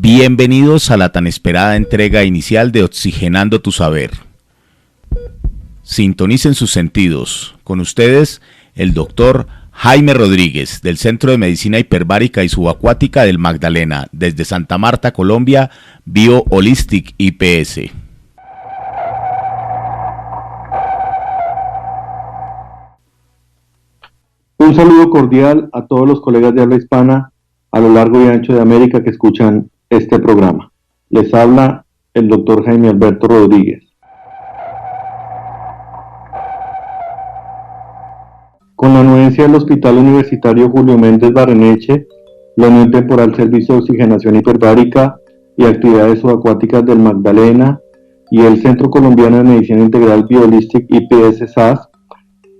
Bienvenidos a la tan esperada entrega inicial de Oxigenando tu Saber. Sintonicen sus sentidos. Con ustedes, el doctor Jaime Rodríguez, del Centro de Medicina Hiperbárica y Subacuática del Magdalena, desde Santa Marta, Colombia, Bio Holistic IPS. Un saludo cordial a todos los colegas de habla hispana a lo largo y ancho de América que escuchan este programa. Les habla el doctor Jaime Alberto Rodríguez. Con la anuencia del Hospital Universitario Julio Méndez Barreneche, la Unión Temporal Servicio de Oxigenación Hiperbárica y Actividades Subacuáticas del Magdalena y el Centro Colombiano de Medicina Integral Bio Holistic IPS SAS,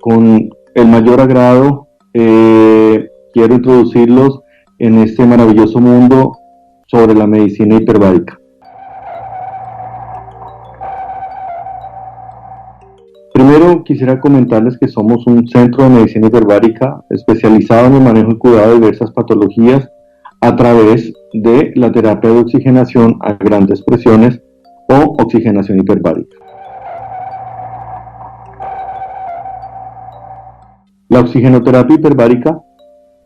con el mayor agrado quiero introducirlos en este maravilloso mundo sobre la medicina hiperbárica. Primero quisiera comentarles que somos un centro de medicina hiperbárica especializado en el manejo y cuidado de diversas patologías a través de la terapia de oxigenación a grandes presiones o oxigenación hiperbárica. La oxigenoterapia hiperbárica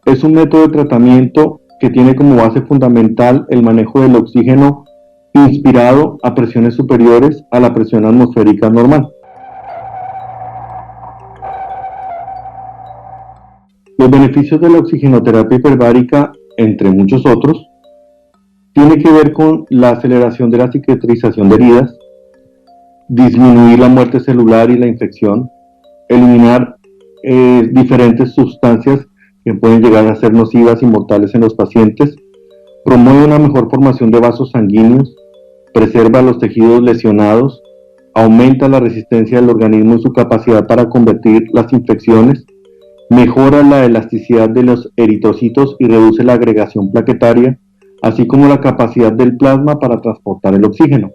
es un método de tratamiento que tiene como base fundamental el manejo del oxígeno inspirado a presiones superiores a la presión atmosférica normal. Los beneficios de la oxigenoterapia hiperbárica, entre muchos otros, tiene que ver con la aceleración de la cicatrización de heridas, disminuir la muerte celular y la infección, eliminar diferentes sustancias que pueden llegar a ser nocivas y mortales en los pacientes, promueve una mejor formación de vasos sanguíneos, preserva los tejidos lesionados, aumenta la resistencia del organismo y su capacidad para combatir las infecciones, mejora la elasticidad de los eritrocitos y reduce la agregación plaquetaria, así como la capacidad del plasma para transportar el oxígeno.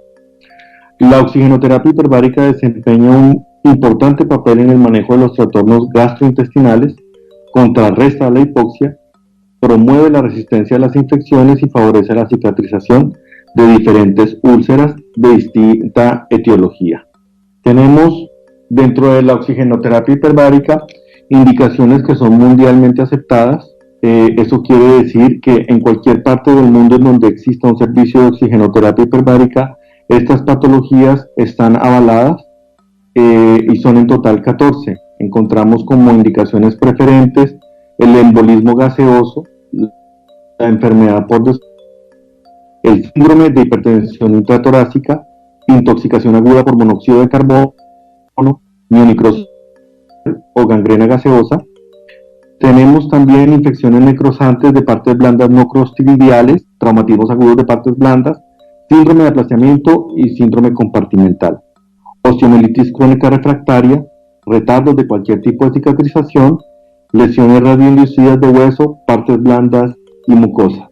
La oxigenoterapia hiperbárica desempeña un importante papel en el manejo de los trastornos gastrointestinales, contrarresta la hipoxia, promueve la resistencia a las infecciones y favorece la cicatrización de diferentes úlceras de distinta etiología. Tenemos dentro de la oxigenoterapia hiperbárica indicaciones que son mundialmente aceptadas. Eso quiere decir que en cualquier parte del mundo en donde exista un servicio de oxigenoterapia hiperbárica, estas patologías están avaladas y son en total 14. Encontramos como indicaciones preferentes el embolismo gaseoso, la enfermedad por el síndrome de hipertensión intratorácica, intoxicación aguda por monóxido de carbono, mionecrosis o gangrena gaseosa. Tenemos también infecciones necrosantes de partes blandas no crostidiales, traumatismos agudos de partes blandas, síndrome de aplastiamiento y síndrome compartimental, osteomielitis crónica refractaria, retardos de cualquier tipo de cicatrización, lesiones radioinducidas de hueso, partes blandas y mucosa.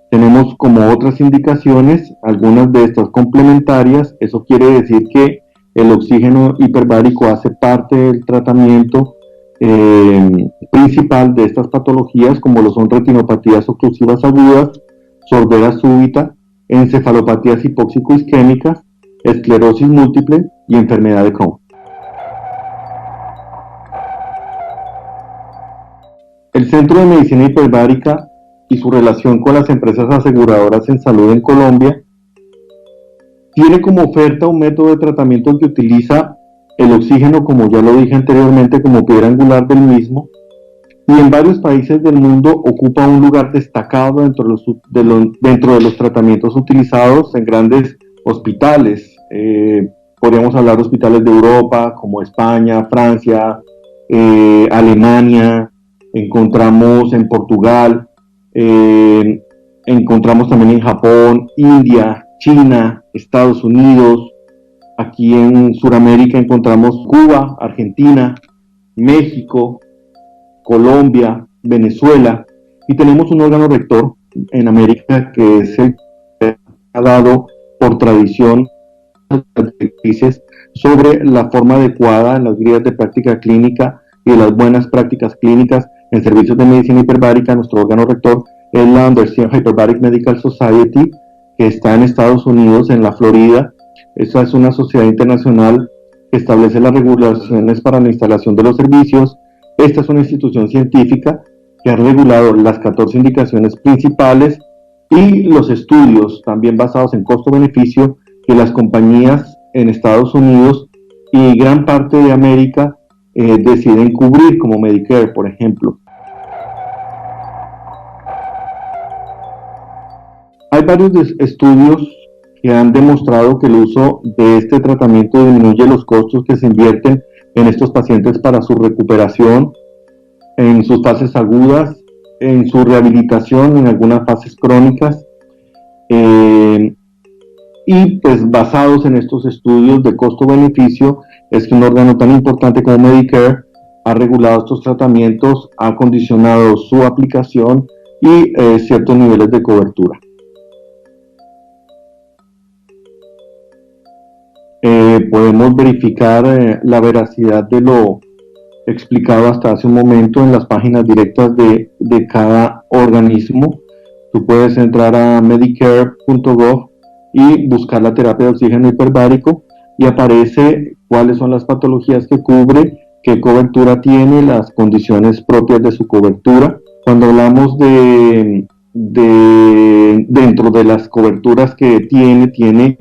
Tenemos como otras indicaciones, algunas de estas complementarias. Eso quiere decir que el oxígeno hiperbárico hace parte del tratamiento principal de estas patologías, como lo son retinopatías oclusivas agudas, sordera súbita, encefalopatías hipóxico-isquémicas, esclerosis múltiple y enfermedad de Crohn. El Centro de Medicina Hiperbárica y su relación con las empresas aseguradoras en salud en Colombia tiene como oferta un método de tratamiento que utiliza el oxígeno, como ya lo dije anteriormente, como piedra angular del mismo, y en varios países del mundo ocupa un lugar destacado dentro de los tratamientos utilizados en grandes hospitales. Podríamos hablar de hospitales de Europa, como España, Francia, Alemania, encontramos en Portugal, encontramos también en Japón, India, China, Estados Unidos. Aquí en Sudamérica encontramos Cuba, Argentina, México, Colombia, Venezuela, y tenemos un órgano rector en América que es el que ha dado por tradición directrices sobre la forma adecuada en las guías de práctica clínica y de las buenas prácticas clínicas en servicios de medicina hiperbárica. Nuestro órgano rector es la Undersea Hyperbaric Medical Society, que está en Estados Unidos, en la Florida. Esa es una sociedad internacional que establece las regulaciones para la instalación de los servicios. Esta es una institución científica que ha regulado las 14 indicaciones principales y los estudios también basados en costo-beneficio que las compañías en Estados Unidos y gran parte de América deciden cubrir, como Medicare, por ejemplo. Hay varios estudios que han demostrado que el uso de este tratamiento disminuye los costos que se invierten en estos pacientes para su recuperación, en sus fases agudas, en su rehabilitación, en algunas fases crónicas. Y pues basados en estos estudios de costo-beneficio, es que un órgano tan importante como Medicare ha regulado estos tratamientos, ha acondicionado su aplicación y ciertos niveles de cobertura. Podemos verificar la veracidad de lo explicado hasta hace un momento en las páginas directas de cada organismo. Tú puedes entrar a medicare.gov y buscar la terapia de oxígeno hiperbárico y aparece cuáles son las patologías que cubre, qué cobertura tiene, las condiciones propias de su cobertura. Cuando hablamos dentro de las coberturas que tiene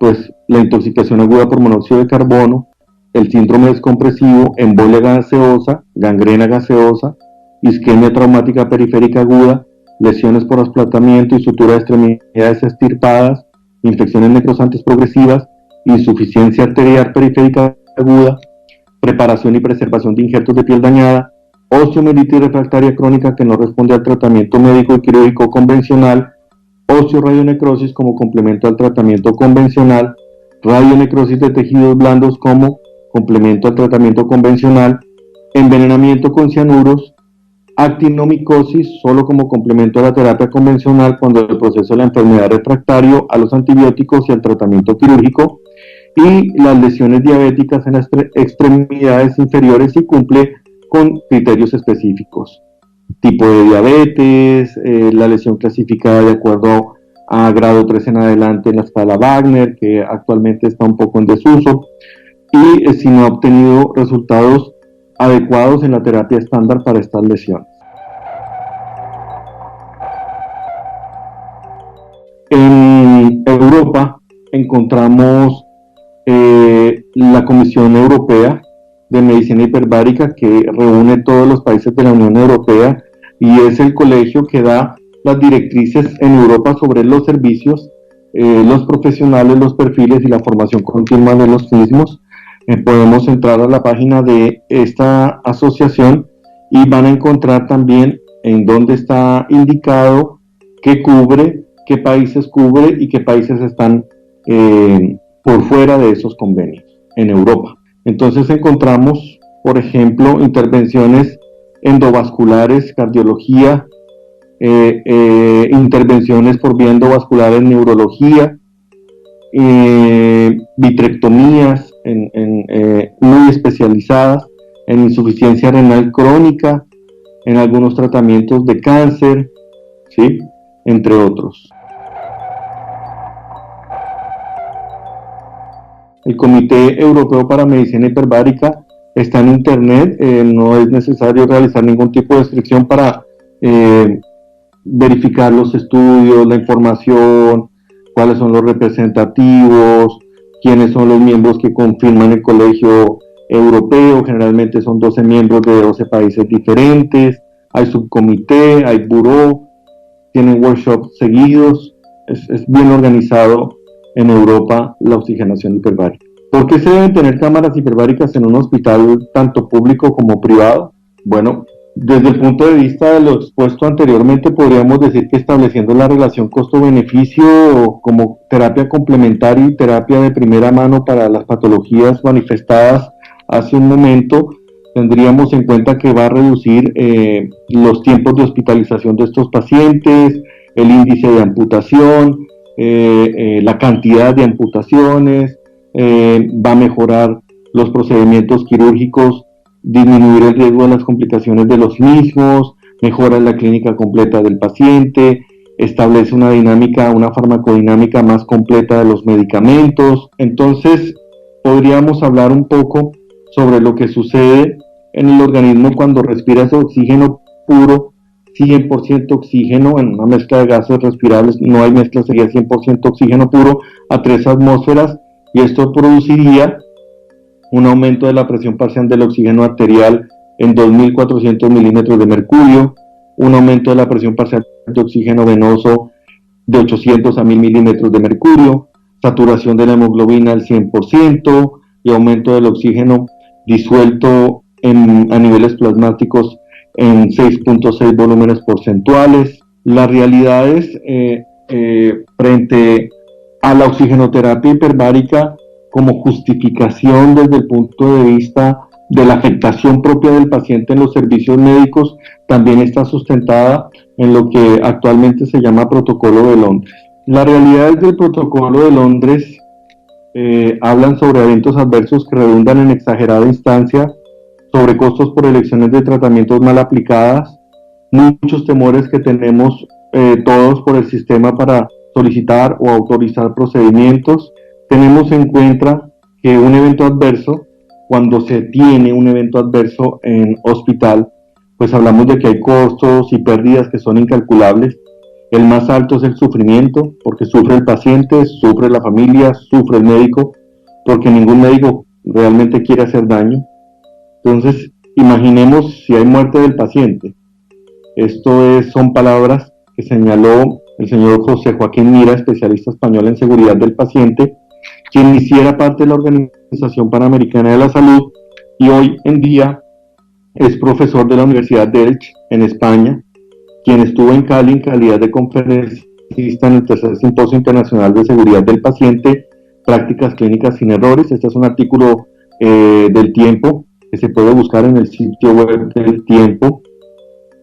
pues la intoxicación aguda por monóxido de carbono, el síndrome descompresivo, embolia gaseosa, gangrena gaseosa, isquemia traumática periférica aguda, lesiones por asplantamiento y sutura de extremidades extirpadas, infecciones necrosantes progresivas, insuficiencia arterial periférica aguda, preparación y preservación de injertos de piel dañada, osteomielitis refractaria crónica que no responde al tratamiento médico y quirúrgico convencional, osteoradionecrosis como complemento al tratamiento convencional, radionecrosis de tejidos blandos como complemento al tratamiento convencional, envenenamiento con cianuros, actinomicosis solo como complemento a la terapia convencional cuando el proceso de la enfermedad es refractario a los antibióticos y al tratamiento quirúrgico, y las lesiones diabéticas en las extremidades inferiores si cumple con criterios específicos. Tipo de diabetes, la lesión clasificada de acuerdo a grado 3 en adelante en la escala Wagner, que actualmente está un poco en desuso, y si no ha obtenido resultados adecuados en la terapia estándar para estas lesiones. En Europa encontramos la Comisión Europea de Medicina Hiperbárica, que reúne todos los países de la Unión Europea y es el colegio que da las directrices en Europa sobre los servicios, los profesionales, los perfiles y la formación continua de los mismos. Podemos entrar a la página de esta asociación y van a encontrar también en dónde está indicado, qué cubre, qué países cubre y qué países están por fuera de esos convenios en Europa. Entonces encontramos, por ejemplo, intervenciones endovasculares, cardiología, intervenciones por vía endovascular en neurología, vitrectomías muy especializadas, en insuficiencia renal crónica, en algunos tratamientos de cáncer, ¿sí? Entre otros. El Comité Europeo para Medicina Hiperbárica está en internet, no es necesario realizar ningún tipo de inscripción para verificar los estudios, la información, cuáles son los representativos, quiénes son los miembros que confirman el colegio europeo. Generalmente son 12 miembros de 12 países diferentes, hay subcomité, hay buró, tienen workshops seguidos, es bien organizado en Europa la oxigenación hiperbárica. ¿Por qué se deben tener cámaras hiperbáricas en un hospital tanto público como privado? Bueno, desde el punto de vista de lo expuesto anteriormente, podríamos decir que estableciendo la relación costo-beneficio como terapia complementaria y terapia de primera mano para las patologías manifestadas hace un momento, tendríamos en cuenta que va a reducir los tiempos de hospitalización de estos pacientes, el índice de amputación, la cantidad de amputaciones, va a mejorar los procedimientos quirúrgicos, disminuir el riesgo de las complicaciones de los mismos, mejora la clínica completa del paciente, establece una dinámica, una farmacodinámica más completa de los medicamentos. Entonces, podríamos hablar un poco sobre lo que sucede en el organismo cuando respiras oxígeno puro, 100% oxígeno en una mezcla de gases respirables, no hay mezcla, sería 100% oxígeno puro a 3 atmósferas, y esto produciría un aumento de la presión parcial del oxígeno arterial en 2.400 milímetros de mercurio, un aumento de la presión parcial de oxígeno venoso de 800 a 1.000 milímetros de mercurio, saturación de la hemoglobina al 100% y aumento del oxígeno disuelto a niveles plasmáticos en 6.6 volúmenes porcentuales. Las realidades frente a la oxigenoterapia hiperbárica como justificación desde el punto de vista de la afectación propia del paciente en los servicios médicos también está sustentada en lo que actualmente se llama Protocolo de Londres. Las realidades del Protocolo de Londres hablan sobre eventos adversos que redundan en exagerada instancia, sobre costos por elecciones de tratamientos mal aplicadas, muchos temores que tenemos todos por el sistema para solicitar o autorizar procedimientos. Tenemos en cuenta que un evento adverso, cuando se tiene un evento adverso en hospital, pues hablamos de que hay costos y pérdidas que son incalculables. El más alto es el sufrimiento, porque sufre el paciente, sufre la familia, sufre el médico, porque ningún médico realmente quiere hacer daño. Entonces, imaginemos si hay muerte del paciente. Son palabras que señaló el señor José Joaquín Mira, especialista español en seguridad del paciente, quien hiciera parte de la Organización Panamericana de la Salud y hoy en día es profesor de la Universidad de Elche, en España, quien estuvo en Cali en calidad de conferencista en el tercer Simposio Internacional de Seguridad del Paciente, Prácticas Clínicas sin Errores. Este es un artículo del Tiempo que se puede buscar en el sitio web del Tiempo.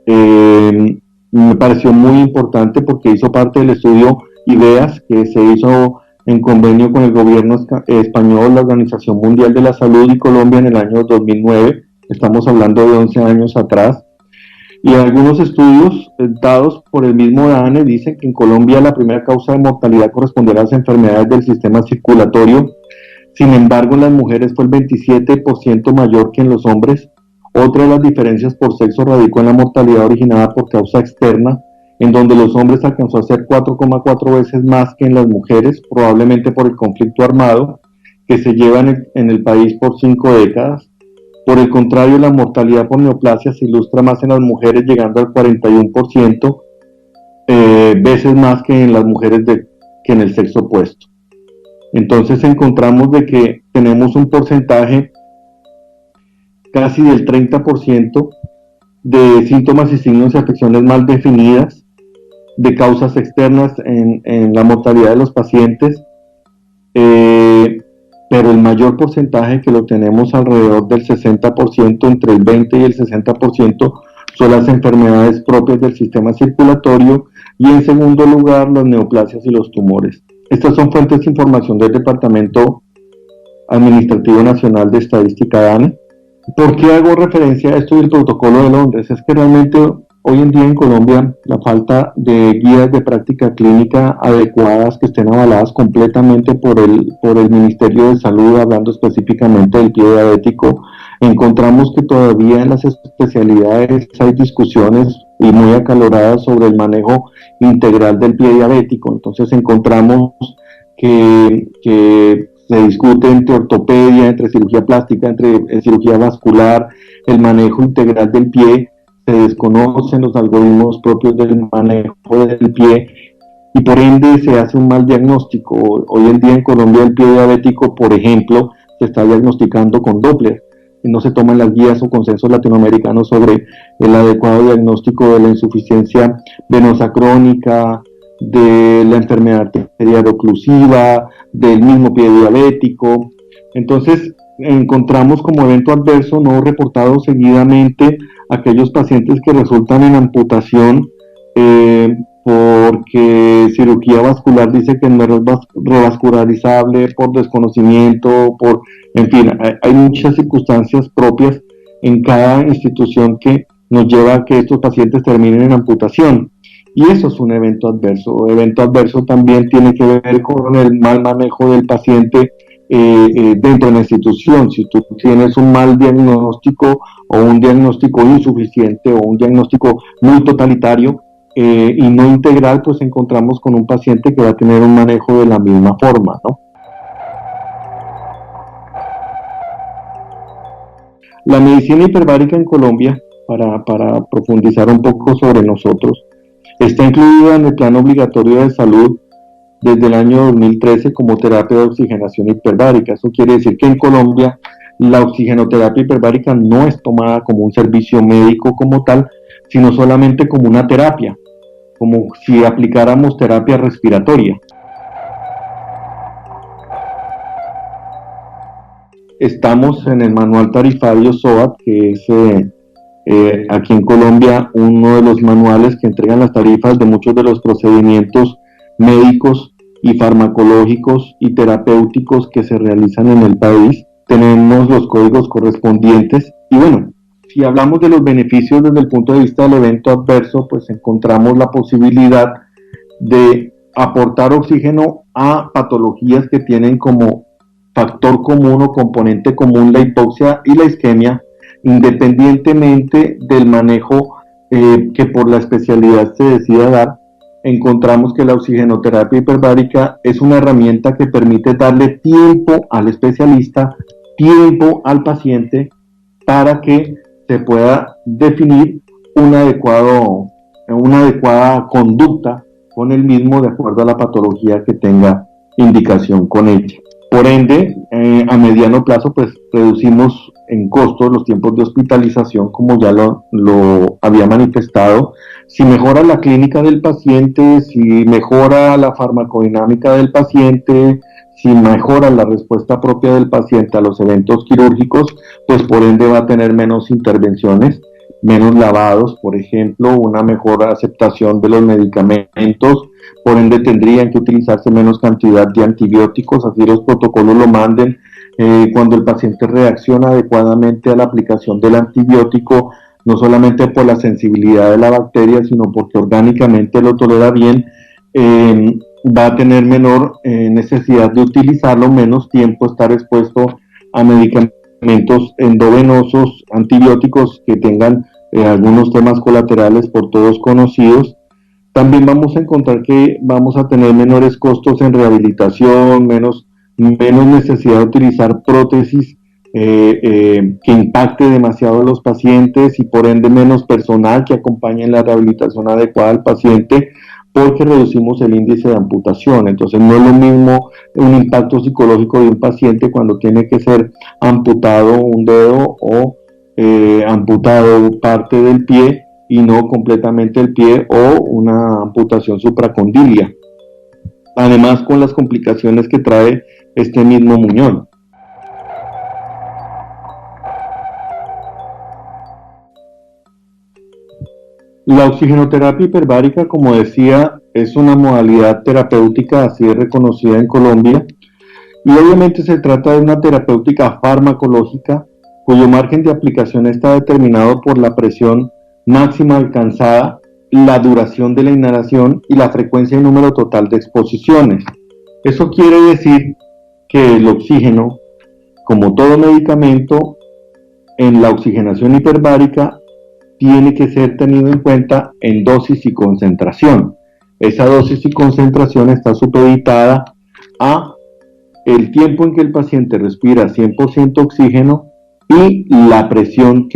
Me pareció muy importante porque hizo parte del estudio IDEAS, que se hizo en convenio con el gobierno español, la Organización Mundial de la Salud y Colombia en el año 2009. Estamos hablando de 11 años atrás. Y algunos estudios dados por el mismo DANE dicen que en Colombia la primera causa de mortalidad corresponde a las enfermedades del sistema circulatorio. Sin embargo, en las mujeres fue el 27% mayor que en los hombres. Otra de las diferencias por sexo radicó en la mortalidad originada por causa externa, en donde los hombres alcanzó a ser 4,4 veces más que en las mujeres, probablemente por el conflicto armado que se lleva en el país por 5 décadas. Por el contrario, la mortalidad por neoplasia se ilustra más en las mujeres, llegando al 41%, veces más que en las mujeres que en el sexo opuesto. Entonces encontramos de que tenemos un porcentaje casi del 30% de síntomas y signos de afecciones mal definidas, de causas externas en la mortalidad de los pacientes, pero el mayor porcentaje, que lo tenemos alrededor del 60%, entre el 20 y el 60%, son las enfermedades propias del sistema circulatorio, y en segundo lugar las neoplasias y los tumores. Estas son fuentes de información del Departamento Administrativo Nacional de Estadística DANE. ¿Por qué hago referencia a esto del Protocolo de Londres? Es que realmente hoy en día en Colombia la falta de guías de práctica clínica adecuadas que estén avaladas completamente por el Ministerio de Salud, hablando específicamente del pie diabético, encontramos que todavía en las especialidades hay discusiones y muy acaloradas sobre el manejo integral del pie diabético. Entonces encontramos que se discute entre ortopedia, entre cirugía plástica, entre cirugía vascular, el manejo integral del pie. Se desconocen los algoritmos propios del manejo del pie y por ende se hace un mal diagnóstico. Hoy en día en Colombia el pie diabético, por ejemplo, se está diagnosticando con Doppler. Y no se toman las guías o consensos latinoamericanos sobre el adecuado diagnóstico de la insuficiencia venosa crónica, de la enfermedad arterial oclusiva, del mismo pie diabético. Entonces encontramos como evento adverso no reportado seguidamente aquellos pacientes que resultan en amputación porque cirugía vascular dice que no es revascularizable, por desconocimiento, en fin, hay muchas circunstancias propias en cada institución que nos lleva a que estos pacientes terminen en amputación. Y eso es un evento adverso. Evento adverso también tiene que ver con el mal manejo del paciente dentro de la institución. Si tú tienes un mal diagnóstico o un diagnóstico insuficiente o un diagnóstico muy totalitario y no integral, pues encontramos con un paciente que va a tener un manejo de la misma forma, ¿no? La medicina hiperbárica en Colombia, para profundizar un poco sobre nosotros, está incluida en el Plan Obligatorio de Salud desde el año 2013 como terapia de oxigenación hiperbárica. Eso quiere decir que en Colombia la oxigenoterapia hiperbárica no es tomada como un servicio médico como tal, sino solamente como una terapia, como si aplicáramos terapia respiratoria. Estamos en el manual tarifario SOAT, que es aquí en Colombia uno de los manuales que entregan las tarifas de muchos de los procedimientos médicos y farmacológicos y terapéuticos que se realizan en el país. Tenemos los códigos correspondientes y bueno, si hablamos de los beneficios desde el punto de vista del evento adverso, pues encontramos la posibilidad de aportar oxígeno a patologías que tienen como factor común o componente común la hipoxia y la isquemia, independientemente del manejo que por la especialidad se decida dar. Encontramos que la oxigenoterapia hiperbárica es una herramienta que permite darle tiempo al especialista, tiempo al paciente, para que se pueda definir una adecuada conducta con el mismo de acuerdo a la patología que tenga indicación con ella. Por ende, a mediano plazo, pues reducimos en costos los tiempos de hospitalización, como ya lo había manifestado. Si mejora la clínica del paciente, si mejora la farmacodinámica del paciente, si mejora la respuesta propia del paciente a los eventos quirúrgicos, pues por ende va a tener menos intervenciones, menos lavados, por ejemplo, una mejor aceptación de los medicamentos, por ende tendrían que utilizarse menos cantidad de antibióticos, así los protocolos lo manden. Cuando el paciente reacciona adecuadamente a la aplicación del antibiótico, no solamente por la sensibilidad de la bacteria, sino porque orgánicamente lo tolera bien, va a tener menor necesidad de utilizarlo, menos tiempo estar expuesto a medicamentos endovenosos, antibióticos que tengan algunos temas colaterales por todos conocidos. También vamos a encontrar que vamos a tener menores costos en rehabilitación, menos necesidad de utilizar prótesis que impacte demasiado a los pacientes y por ende menos personal que acompañe en la rehabilitación adecuada al paciente, porque reducimos el índice de amputación. Entonces no es lo mismo un impacto psicológico de un paciente cuando tiene que ser amputado un dedo o amputado parte del pie y no completamente el pie, o una amputación supracondilia. Además, con las complicaciones que trae este mismo muñón. La oxigenoterapia hiperbárica, como decía, es una modalidad terapéutica así reconocida en Colombia, y obviamente se trata de una terapéutica farmacológica cuyo margen de aplicación está determinado por la presión máxima alcanzada, la duración de la inhalación y la frecuencia y número total de exposiciones. Eso quiere decir que el oxígeno, como todo medicamento, en la oxigenación hiperbárica tiene que ser tenido en cuenta en dosis y concentración. Esa dosis y concentración está supeditada a el tiempo en que el paciente respira 100% oxígeno y la presión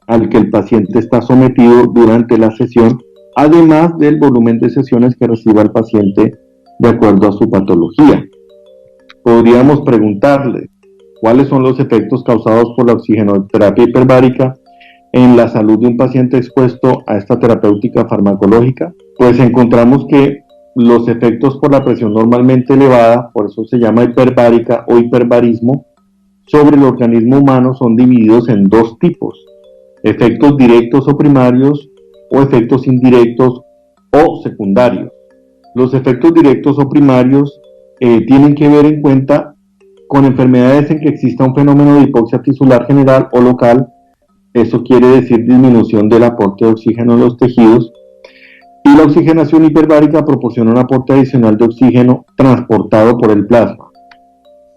al que el paciente está sometido durante la sesión, además del volumen de sesiones que reciba el paciente de acuerdo a su patología. Podríamos preguntarle cuáles son los efectos causados por la oxigenoterapia hiperbárica en la salud de un paciente expuesto a esta terapéutica farmacológica. Pues encontramos que los efectos por la presión normalmente elevada, por eso se llama hiperbárica o hiperbarismo, sobre el organismo humano son divididos en dos tipos: efectos directos o primarios o efectos indirectos o secundarios. Los efectos directos o primarios tienen que ver en cuenta con enfermedades en que exista un fenómeno de hipoxia tisular general o local Eso quiere decir disminución del aporte de oxígeno en los tejidos. Y la oxigenación hiperbárica proporciona un aporte adicional de oxígeno transportado por el plasma.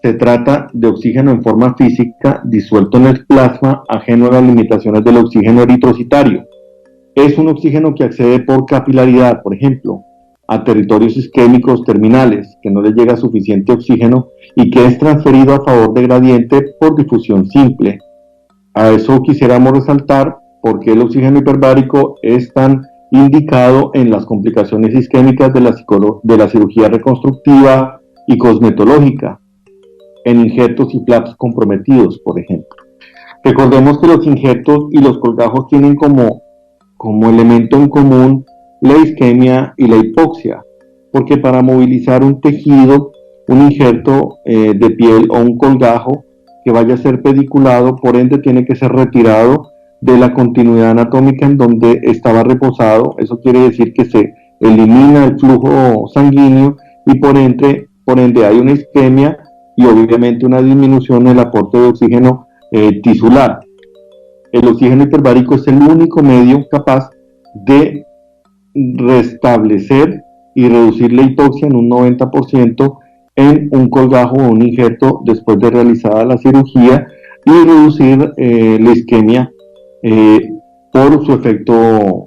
Se trata de oxígeno en forma física disuelto en el plasma, ajeno a las limitaciones del oxígeno eritrocitario. Es un oxígeno que accede por capilaridad, por ejemplo, a territorios isquémicos terminales, que no les llega suficiente oxígeno y que es transferido a favor de gradiente por difusión simple. A eso quisiéramos resaltar por qué el oxígeno hiperbárico es tan indicado en las complicaciones isquémicas de la cirugía reconstructiva y cosmetológica, en injertos y flaps comprometidos, por ejemplo. Recordemos que los injertos y los colgajos tienen como elemento en común la isquemia y la hipoxia, porque para movilizar un tejido, un injerto de piel o un colgajo que vaya a ser pediculado, por ende tiene que ser retirado de la continuidad anatómica en donde estaba reposado. Eso quiere decir que se elimina el flujo sanguíneo y por ende hay una isquemia y obviamente una disminución en el aporte de oxígeno tisular. El oxígeno hiperbárico es el único medio capaz de restablecer y reducir la hipoxia en un 90% en un colgajo o un injerto después de realizada la cirugía y reducir la isquemia por su efecto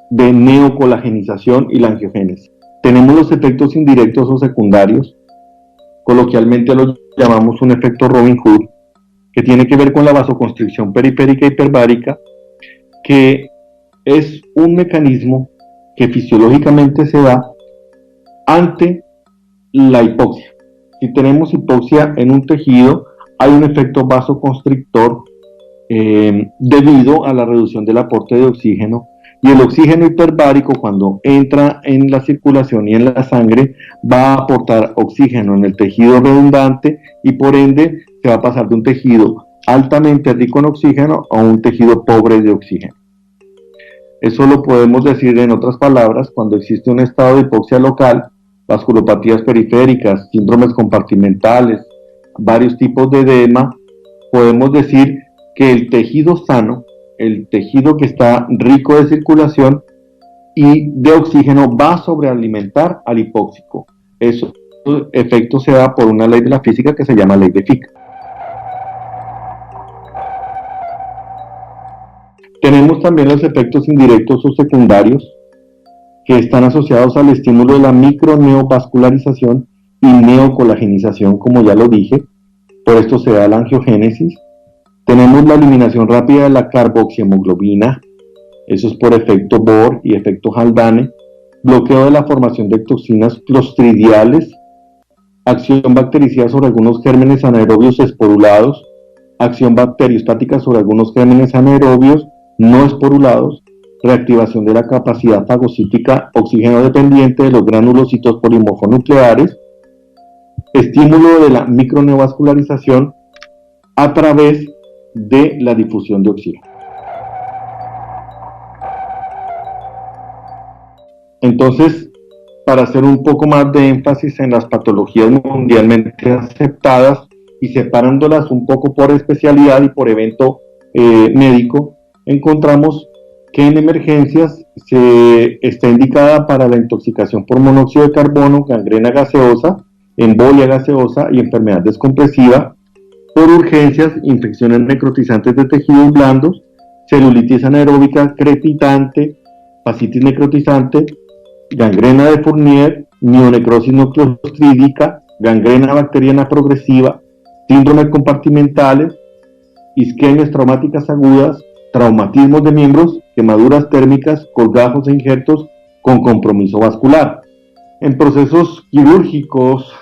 de neocolagenización y la angiogénesis. Tenemos los efectos indirectos o secundarios, coloquialmente los llamamos un efecto Robin Hood, que tiene que ver con la vasoconstricción periférica hiperbárica, que es un mecanismo que fisiológicamente se da ante la hipoxia. Si tenemos hipoxia en un tejido, hay un efecto vasoconstrictor debido a la reducción del aporte de oxígeno, y el oxígeno hiperbárico, cuando entra en la circulación y en la sangre, va a aportar oxígeno en el tejido redundante y por ende se va a pasar de un tejido altamente rico en oxígeno a un tejido pobre de oxígeno. Eso lo podemos decir en otras palabras cuando existe un estado de hipoxia local, vasculopatías periféricas, síndromes compartimentales, varios tipos de edema. Podemos decir que el tejido sano, el tejido que está rico de circulación y de oxígeno, va a sobrealimentar al hipóxico. Ese efecto se da por una ley de la física que se llama ley de Fick. Tenemos también los efectos indirectos o secundarios que están asociados al estímulo de la microneovascularización y neocolagenización, como ya lo dije. Por esto se da la angiogénesis. Tenemos la eliminación rápida de la carboxihemoglobina, eso es por efecto Bohr y efecto Haldane, bloqueo de la formación de toxinas clostridiales, acción bactericida sobre algunos gérmenes anaerobios esporulados, acción bacteriostática sobre algunos gérmenes anaerobios no esporulados, reactivación de la capacidad fagocítica oxígeno dependiente de los granulocitos polimorfonucleares, estímulo de la microneovascularización a través de la difusión de oxígeno. Entonces, para hacer un poco más de énfasis en las patologías mundialmente aceptadas y separándolas un poco por especialidad y por evento médico, encontramos que en emergencias se está indicada para la intoxicación por monóxido de carbono, gangrena gaseosa, embolia gaseosa y enfermedad descompresiva. Por urgencias, infecciones necrotizantes de tejidos blandos, celulitis anaeróbica crepitante, fascitis necrotizante, gangrena de Fournier, mionecrosis no clostrídica, gangrena bacteriana progresiva, síndromes compartimentales, isquemias traumáticas agudas, traumatismos de miembros, quemaduras térmicas, colgajos e injertos con compromiso vascular. En procesos quirúrgicos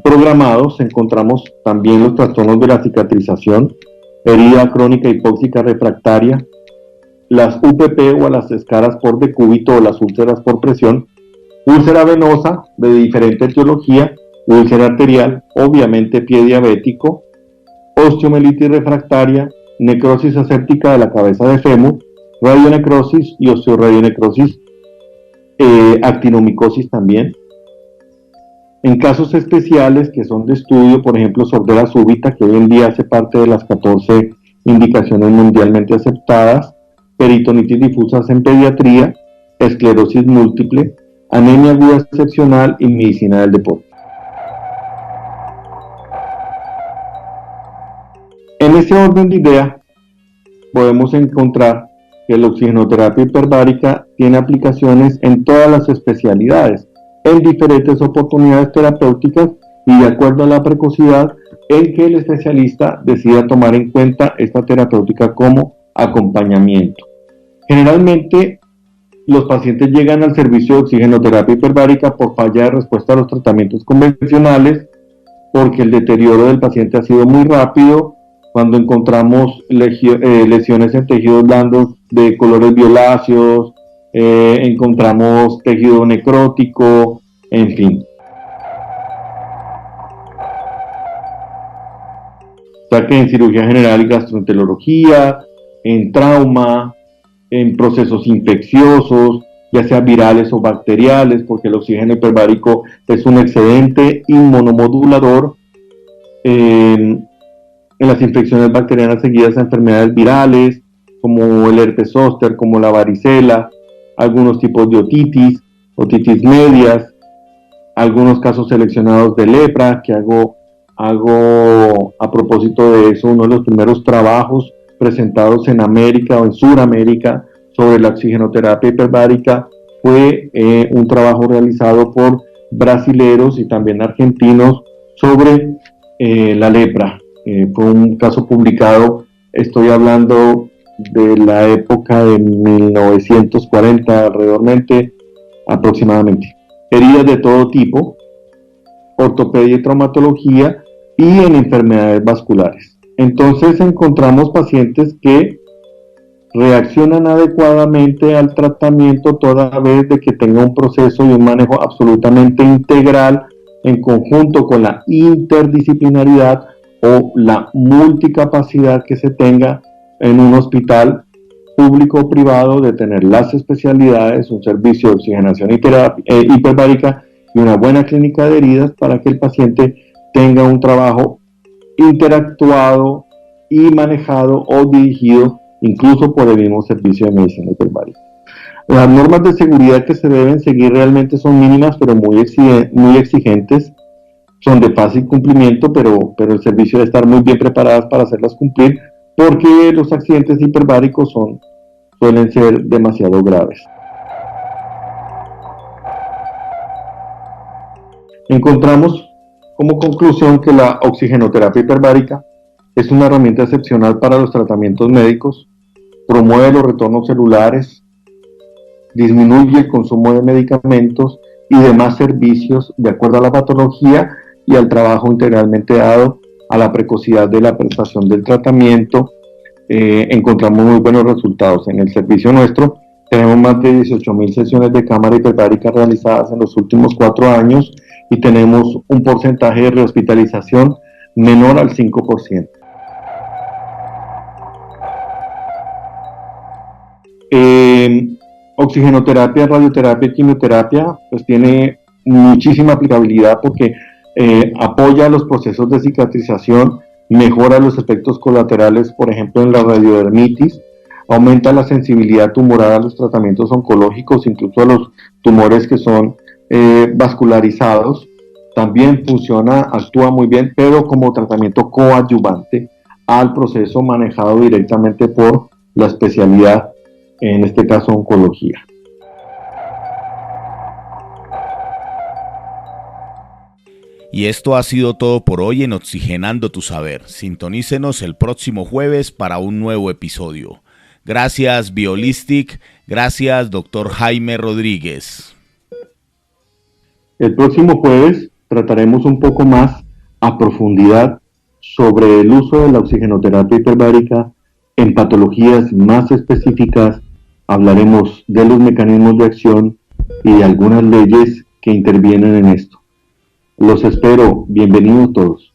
programados encontramos también los trastornos de la cicatrización, herida crónica hipóxica refractaria, las UPP o las escaras por decúbito o las úlceras por presión, úlcera venosa de diferente etiología, úlcera arterial, obviamente pie diabético, osteomielitis refractaria, necrosis aséptica de la cabeza de fémur, radionecrosis y osteoradionecrosis, actinomicosis también. En casos especiales que son de estudio, por ejemplo, sordera súbita, que hoy en día hace parte de las 14 indicaciones mundialmente aceptadas, peritonitis difusas en pediatría, esclerosis múltiple, anemia aguda excepcional y medicina del deporte. En ese orden de idea, podemos encontrar que la oxigenoterapia hiperbárica tiene aplicaciones en todas las especialidades, en diferentes oportunidades terapéuticas y de acuerdo a la precocidad en que el especialista decida tomar en cuenta esta terapéutica como acompañamiento. Generalmente, los pacientes llegan al servicio de oxigenoterapia hiperbárica por falla de respuesta a los tratamientos convencionales, porque el deterioro del paciente ha sido muy rápido. Cuando encontramos lesiones en tejidos blandos de colores violáceos, encontramos tejido necrótico, en fin. O sea que en cirugía general y gastroenterología, en trauma, en procesos infecciosos, ya sea virales o bacteriales, porque el oxígeno hiperbárico es un excelente inmunomodulador. En las infecciones bacterianas seguidas a enfermedades virales, como el herpes zóster, como la varicela, algunos tipos de otitis medias, algunos casos seleccionados de lepra, que hago a propósito de eso uno de los primeros trabajos presentados en América o en Suramérica sobre la oxigenoterapia hiperbárica. Fue un trabajo realizado por brasileros y también argentinos sobre la lepra. Fue un caso publicado, estoy hablando de la época de 1940 alrededormente, aproximadamente. Heridas de todo tipo, ortopedia y traumatología y en enfermedades vasculares. Entonces encontramos pacientes que reaccionan adecuadamente al tratamiento toda vez de que tenga un proceso y un manejo absolutamente integral en conjunto con la interdisciplinaridad o la multicapacidad que se tenga en un hospital público o privado de tener las especialidades, un servicio de oxigenación hiperbárica y una buena clínica de heridas para que el paciente tenga un trabajo interactuado y manejado o dirigido incluso por el mismo servicio de medicina hiperbárica. Las normas de seguridad que se deben seguir realmente son mínimas pero muy exigentes, son de fácil cumplimiento, pero el servicio debe estar muy bien preparado para hacerlas cumplir, porque los accidentes hiperbáricos suelen ser demasiado graves. Encontramos como conclusión que la oxigenoterapia hiperbárica es una herramienta excepcional para los tratamientos médicos, promueve los retornos celulares, disminuye el consumo de medicamentos y demás servicios de acuerdo a la patología y al trabajo integralmente dado a la precocidad de la prestación del tratamiento. Encontramos muy buenos resultados. En el servicio nuestro tenemos más de 18.000 sesiones de cámara hiperbárica realizadas en los últimos 4 años y tenemos un porcentaje de rehospitalización menor al 5%. Oxigenoterapia, radioterapia y quimioterapia pues tiene muchísima aplicabilidad porque apoya los procesos de cicatrización, mejora los efectos colaterales, por ejemplo en la radiodermitis, aumenta la sensibilidad tumoral a los tratamientos oncológicos, incluso a los tumores que son vascularizados. También funciona, actúa muy bien, pero como tratamiento coadyuvante al proceso manejado directamente por la especialidad, en este caso oncología. Y esto ha sido todo por hoy en Oxigenando tu Saber. Sintonícenos el próximo jueves para un nuevo episodio. Gracias Biolistic, gracias Dr. Jaime Rodríguez. El próximo jueves trataremos un poco más a profundidad sobre el uso de la oxigenoterapia hiperbárica en patologías más específicas. Hablaremos de los mecanismos de acción y de algunas leyes que intervienen en esto. Los espero. Bienvenidos todos.